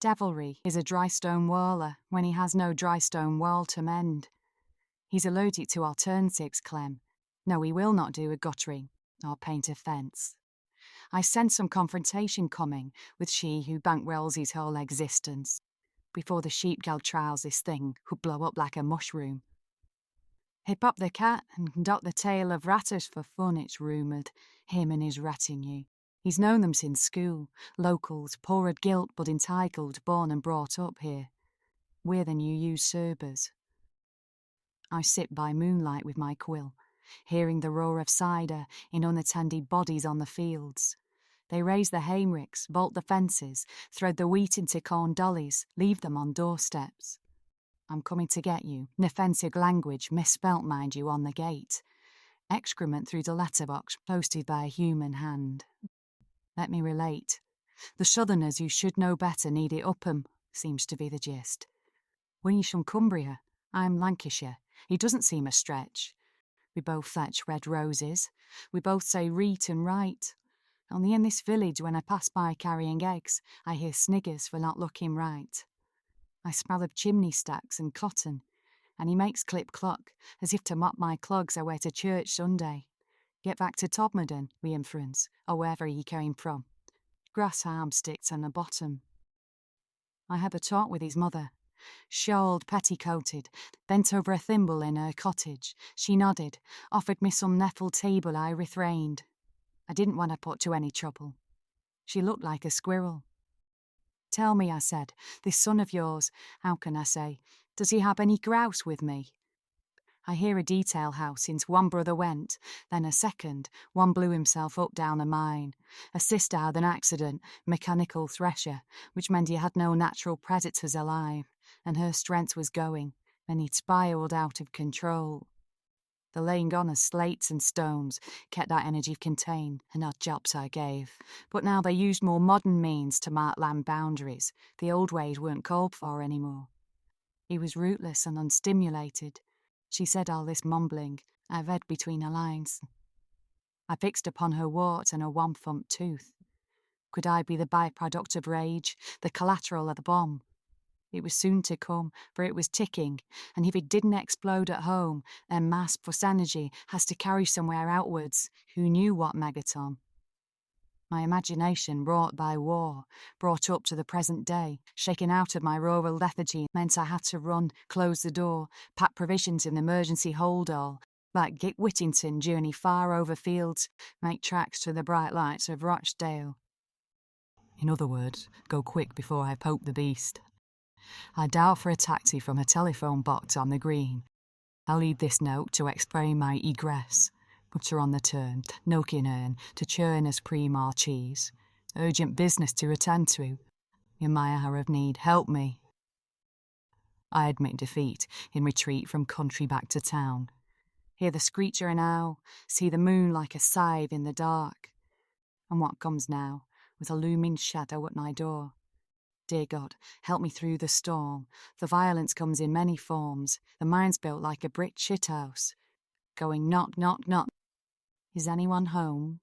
Devilry is a dry stone whirler when he has no dry stone whirl to mend. He's allergic to alternatives, Clem. No, he will not do a guttering or paint a fence. I sense some confrontation coming with she who bankrolls his whole existence. Before the sheepdog trials this thing could blow up like a mushroom. Hip up the cat and conduct the tale of ratters for fun, it's rumoured, him and his retinue. He's known them since school, locals, poor at guilt but entitled, born and brought up here. We're the new usurpers. I sit by moonlight with my quill, hearing the roar of cider in unattended bodies on the fields. They raise the hayricks, bolt the fences, thread the wheat into corn dollies, leave them on doorsteps. I'm coming to get you, offensive language, misspelt mind you, on the gate. Excrement through the letterbox, posted by a human hand. Let me relate. The southerners who should know better need it up 'em, seems to be the gist. When he's from Cumbria, I'm Lancashire. He doesn't seem a stretch. We both fetch red roses. We both say reet and right. Only in this village, when I pass by carrying eggs, I hear sniggers for not looking right. I smell of chimney stacks and cotton, and he makes clip-clock, as if to mop my clogs I wear to church Sunday. Get back to Todmorden, we inference, or wherever he came from. Grass arm sticks on the bottom. I had a talk with his mother. Shawled, petticoated, bent over a thimble in her cottage. She nodded, offered me some nettle tea, but I refrained. I didn't want to put to any trouble. She looked like a squirrel. Tell me, I said, this son of yours, how can I say, does he have any grouse with me? I hear a detail house since one brother went, then a second, one blew himself up down a mine. A sister had an accident, mechanical thresher, which meant he had no natural predators alive, and her strength was going, and he'd spiraled out of control. The laying on of slates and stones kept that energy contained, and odd jobs I gave. But now they used more modern means to mark land boundaries. The old ways weren't called for anymore. He was rootless and unstimulated. She said all this mumbling. I read between her lines. I fixed upon her wart and her one-thumped tooth. Could I be the byproduct of rage, the collateral of the bomb? It was soon to come, for it was ticking, and if it didn't explode at home, then mass plus energy has to carry somewhere outwards. Who knew what megaton? My imagination, wrought by war, brought up to the present day, shaken out of my rural lethargy, meant I had to run, close the door, pack provisions in the emergency hold-all, like Git Whittington journey far over fields, make tracks to the bright lights of Rochdale. In other words, go quick before I poke the beast. I dialed for a taxi from a telephone box on the green. I'll leave this note to explain my egress. Butter on the turn, no kinern, to churn as cream or cheese. Urgent business to attend to. In my hour of need, help me. I admit defeat, in retreat from country back to town. Hear the screech of an owl, see the moon like a scythe in the dark. And what comes now, with a looming shadow at my door? Dear God, help me through the storm. The violence comes in many forms. The mind's built like a brick shithouse. Going knock, knock, knock. Is anyone home?